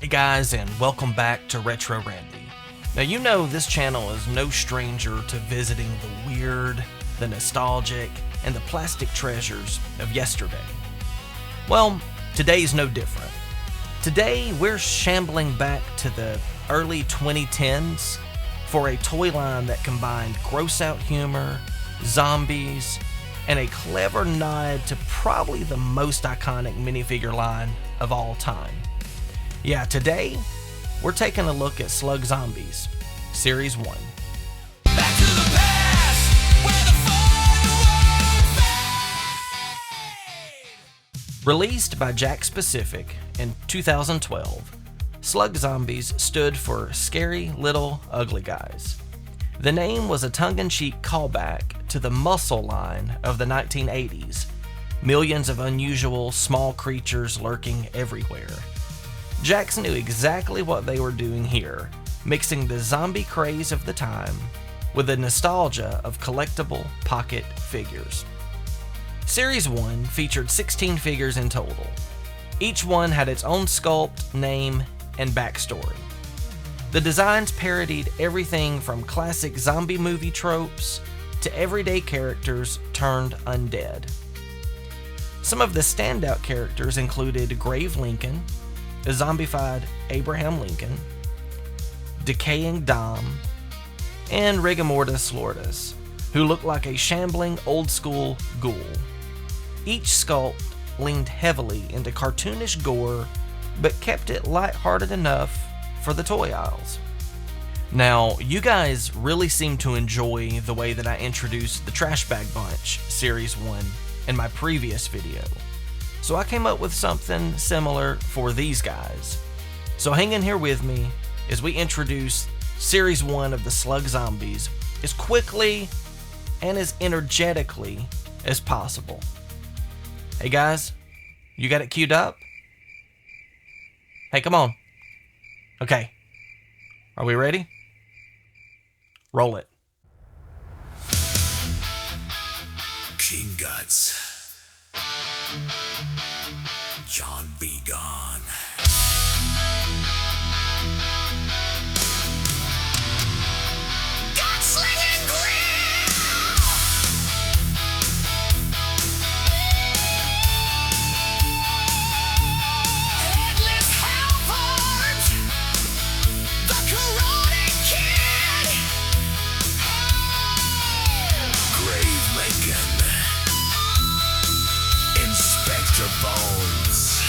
Hey guys, and welcome back to Retro Randy. Now you know this channel is no stranger to visiting the weird, the nostalgic, and the plastic treasures of yesterday. Well, today's no different. Today we're shambling back to the early 2010s for a toy line that combined gross-out humor, zombies, and a clever nod to probably the most iconic minifigure line of all time. Yeah, today, we're taking a look at Slug Zombies, Series 1. Back to the past, where the fade. Released by Jakks Pacific in 2012, Slug Zombies stood for Scary Little Ugly Guys. The name was a tongue-in-cheek callback to the Muscle line of the 1980s, millions of unusual small creatures lurking everywhere. Jakks knew exactly what they were doing here, mixing the zombie craze of the time with the nostalgia of collectible pocket figures. Series 1 featured 16 figures in total. Each one had its own sculpt, name, and backstory. The designs parodied everything from classic zombie movie tropes to everyday characters turned undead. Some of the standout characters included Grave Lincoln, a zombified Abraham Lincoln, Decaying Dom, and Rigamortus Lourdes, who looked like a shambling old-school ghoul. Each sculpt leaned heavily into cartoonish gore, but kept it lighthearted enough for the toy aisles. Now, you guys really seem to enjoy the way that I introduced the Trash Bag Bunch Series 1 in my previous video. So I came up with something similar for these guys. So hang in here with me as we introduce Series 1 of the Slug Zombies as quickly and as energetically as possible. Hey guys, you got it queued up? Hey, come on. Okay, are we ready? Roll it. King Guts. John B. Gone. Gunslinging grill! Headless Halbert! The Karate Kid! Grave Lincoln! Inspector Bones!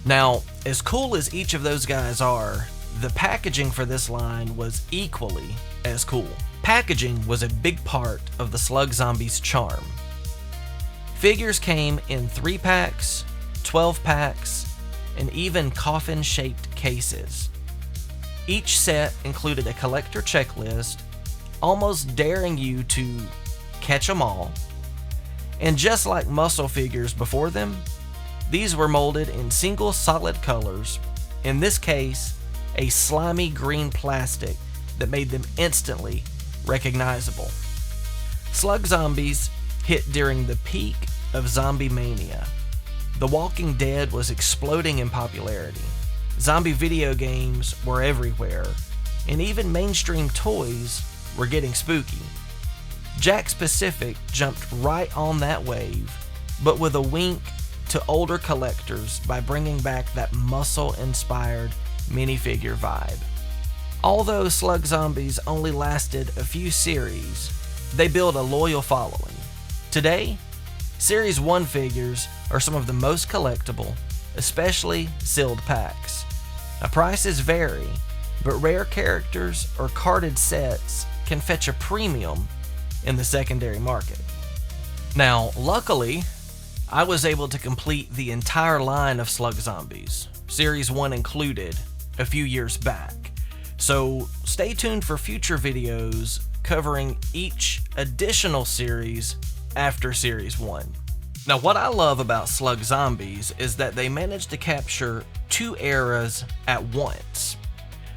Now, as cool as each of those guys are, the packaging for this line was equally as cool. Packaging was a big part of the Slug Zombies charm. Figures came in 3-packs, 12-packs, and even coffin-shaped cases. Each set included a collector checklist, almost daring you to catch 'em all. And just like muscle figures before them, these were molded in single solid colors, in this case, a slimy green plastic that made them instantly recognizable. Slug Zombies hit during the peak of zombie mania. The Walking Dead was exploding in popularity. Zombie video games were everywhere, and even mainstream toys were getting spooky. Jakks Pacific jumped right on that wave, but with a wink to older collectors by bringing back that muscle-inspired minifigure vibe. Although Slug Zombies only lasted a few series, they built a loyal following. Today, Series 1 figures are some of the most collectible, especially sealed packs. Now, prices vary, but rare characters or carded sets can fetch a premium in the secondary market. Now, luckily, I was able to complete the entire line of Slug Zombies, Series 1 included, a few years back. So stay tuned for future videos covering each additional series after Series 1. Now, what I love about Slug Zombies is that they managed to capture two eras at once.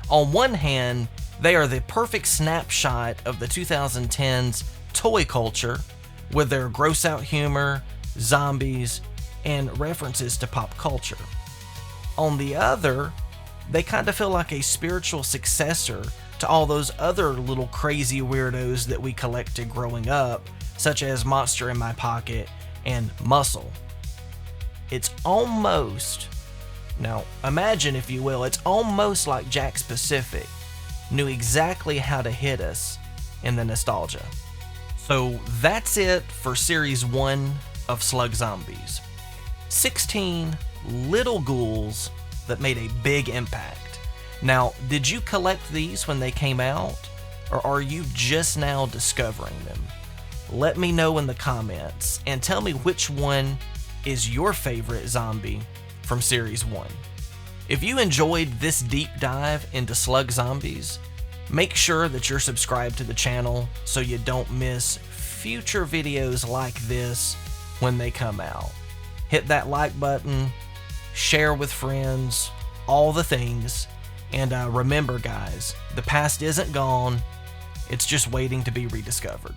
On one hand, they are the perfect snapshot of the 2010s toy culture with their gross out humor, zombies, and references to pop culture. On the other, they kind of feel like a spiritual successor to all those other little crazy weirdos that we collected growing up, such as Monster in My Pocket and Muscle. It's almost, now imagine if you will, it's almost like Jakks Pacific knew exactly how to hit us in the nostalgia. So that's it for Series 1 of Slug Zombies. 16 little ghouls that made a big impact. Now, did you collect these when they came out, or are you just now discovering them? Let me know in the comments and tell me which one is your favorite zombie from Series 1. If you enjoyed this deep dive into Slug Zombies, make sure that you're subscribed to the channel so you don't miss future videos like this when they come out. Hit that like button, share with friends, all the things, and remember guys, the past isn't gone, it's just waiting to be rediscovered.